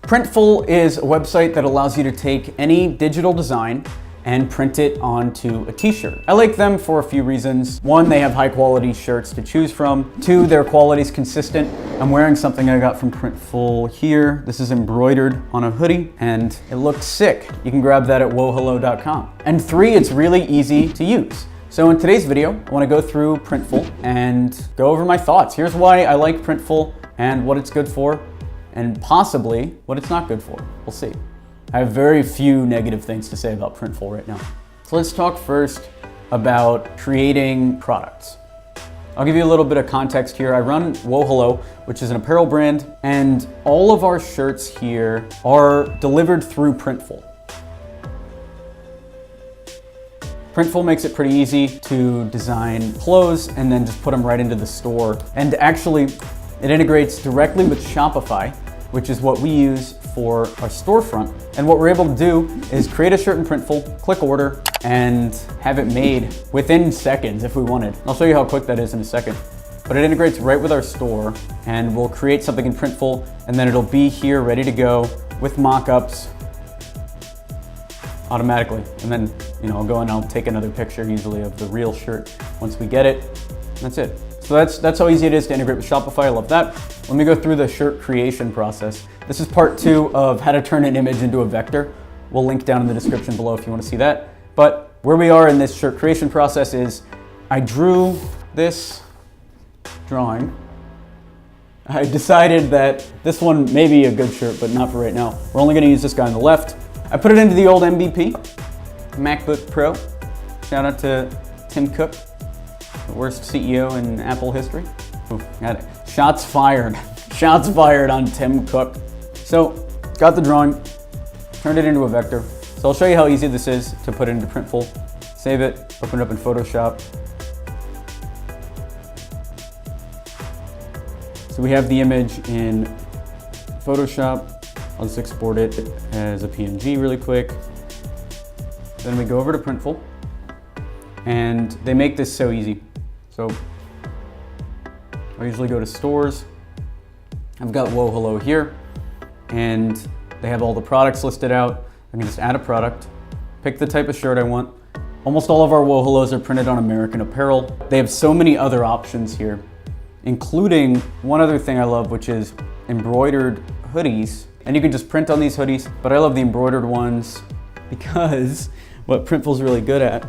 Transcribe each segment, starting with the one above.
Printful is a website that allows you to take any digital design and print it onto a t-shirt. I like them for a few reasons. One, they have high quality shirts to choose from. Two, their quality is consistent. I'm wearing something I got from Printful here. This is embroidered on a hoodie and it looks sick. You can grab that at wohello.com. And three, it's really easy to use. So in today's video, I want to go through Printful and go over my thoughts. Here's why I like Printful and what it's good for, and possibly what it's not good for. We'll see. I have very few negative things to say about Printful right now. So let's talk first about creating products. I'll give you a little bit of context here. I run wohello, which is an apparel brand, and all of our shirts here are delivered through Printful. Printful makes it pretty easy to design clothes and then just put them right into the store. And actually, it integrates directly with Shopify, which is what we use for our storefront. And what we're able to do is create a shirt in Printful, click order, and have it made within seconds if we wanted. I'll show you how quick that is in a second. But it integrates right with our store, and we'll create something in Printful, and then it'll be here ready to go with mock-ups automatically. And then, I'll go and I'll take another picture usually of the real shirt once we get it. That's it. So that's how easy it is to integrate with Shopify. I love that. Let me go through the shirt creation process. This is part 2 of how to turn an image into a vector. We'll link down in the description below if you want to see that. But where we are in this shirt creation process is I drew this drawing. I decided that this one may be a good shirt, but not for right now. We're only going to use this guy on the left. I put it into the old MVP, MacBook Pro. Shout out to Tim Cook, the worst CEO in Apple history. Ooh, got it. Shots fired. Shots fired on Tim Cook. So, got the drawing, turned it into a vector. So I'll show you how easy this is to put it into Printful. Save it, open it up in Photoshop. So we have the image in Photoshop. I'll just export it as a PNG really quick. Then we go over to Printful, and they make this so easy. So I usually go to stores. I've got wohello here, and they have all the products listed out. I can just add a product, pick the type of shirt I want. Almost all of our wohellos are printed on American Apparel. They have so many other options here, including one other thing I love, which is embroidered hoodies. And you can just print on these hoodies, but I love the embroidered ones because what Printful's really good at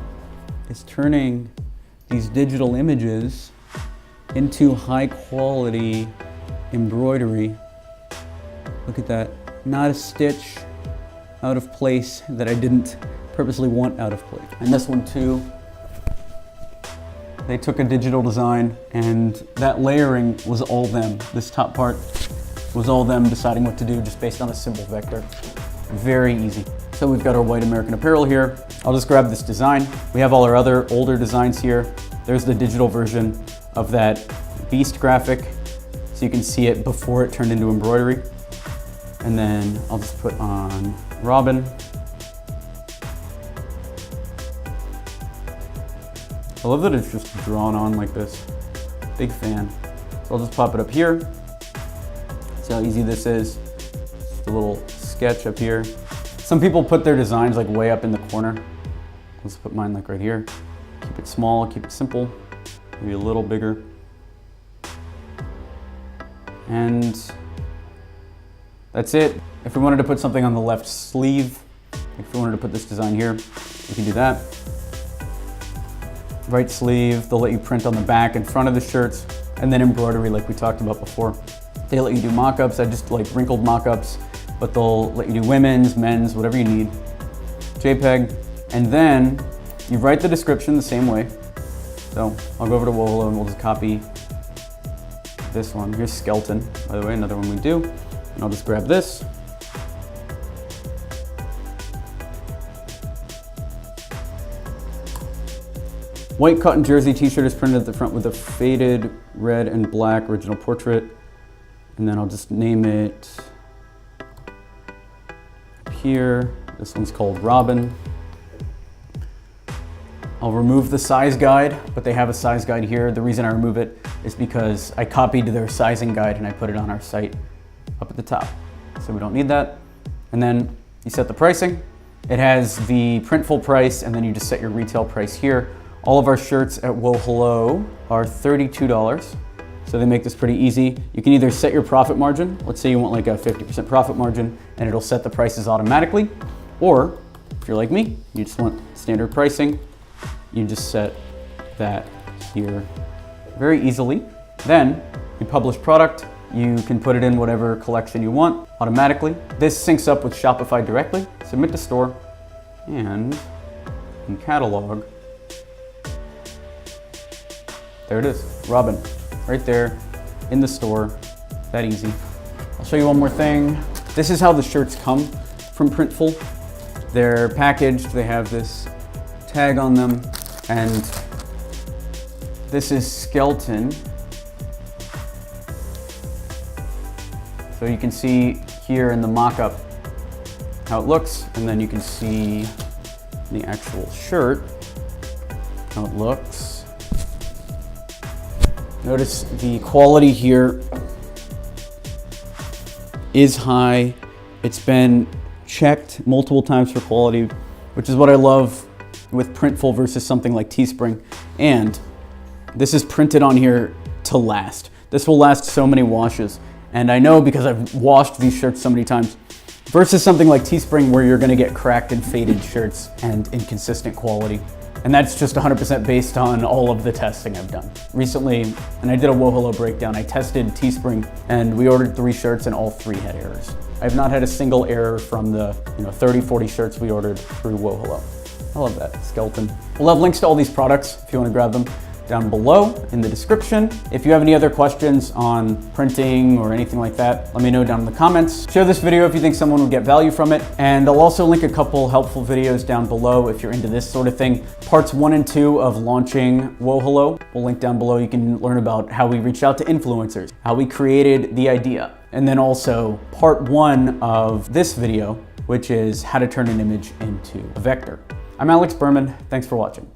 is turning these digital images into high quality embroidery. Look at that. Not a stitch out of place that I didn't purposely want out of place. And this one too. They took a digital design and that layering was all them. This top part was all them deciding what to do just based on a simple vector. Very easy. So we've got our white American Apparel here. I'll just grab this design. We have all our other older designs here. There's the digital version of that beast graphic. So you can see it before it turned into embroidery. And then I'll just put on Robin. I love that it's just drawn on like this. Big fan. So I'll just pop it up here. See how easy this is? Just a little sketch up here. Some people put their designs like way up in the corner. Let's put mine like right here. Keep it small, keep it simple, maybe a little bigger. And that's it. If we wanted to put something on the left sleeve, if we wanted to put this design here, we can do that. Right sleeve, they'll let you print on the back and front of the shirts, and then embroidery like we talked about before. They let you do mock-ups. I just like wrinkled mock-ups, but they'll let you do women's, men's, whatever you need. JPEG, and then you write the description the same way. So I'll go over to wohello and we'll just copy this one. Here's skeleton, by the way, another one we do. And I'll just grab this. White cotton jersey t-shirt is printed at the front with a faded red and black original portrait. And then I'll just name it here. This one's called Robin. I'll remove the size guide, but they have a size guide here. The reason I remove it is because I copied their sizing guide and I put it on our site up at the top. so we don't need that. And then you set the pricing. It has the Printful price, and then you just set your retail price here. All of our shirts at wohello are $32. So they make this pretty easy. You can either set your profit margin. Let's say you want like a 50% profit margin, and it'll set the prices automatically. Or if you're like me, you just want standard pricing, you just set that here very easily. Then you publish product. You can put it in whatever collection you want automatically. This syncs up with Shopify directly. Submit to store, and in catalog, there it is, Robin, right there in the store, that easy. I'll show you one more thing. This is how the shirts come from Printful. They're packaged, they have this tag on them, and this is skeleton. So you can see here in the mock-up how it looks, and then you can see the actual shirt, how it looks. Notice the quality here is high. It's been checked multiple times for quality, which is what I love with Printful versus something like Teespring. And this is printed on here to last. This will last so many washes. And I know because I've washed these shirts so many times, versus something like Teespring where you're gonna get cracked and faded shirts and inconsistent quality. And that's just 100% based on all of the testing I've done. Recently, and I did a wohello breakdown, I tested Teespring and we ordered 3 shirts and all 3 had errors. I've not had a single error from the 30, 40 shirts we ordered through wohello. I love that, skeleton. We'll have links to all these products if you wanna grab them down below in the description. If you have any other questions on printing or anything like that, let me know down in the comments. Share this video if you think someone would get value from it. And I'll also link a couple helpful videos down below if you're into this sort of thing. Parts 1 and 2 of launching wohello, we'll link down below. You can learn about how we reached out to influencers, how we created the idea. And then also part 1 of this video, which is how to turn an image into a vector. I'm Alex Berman, thanks for watching.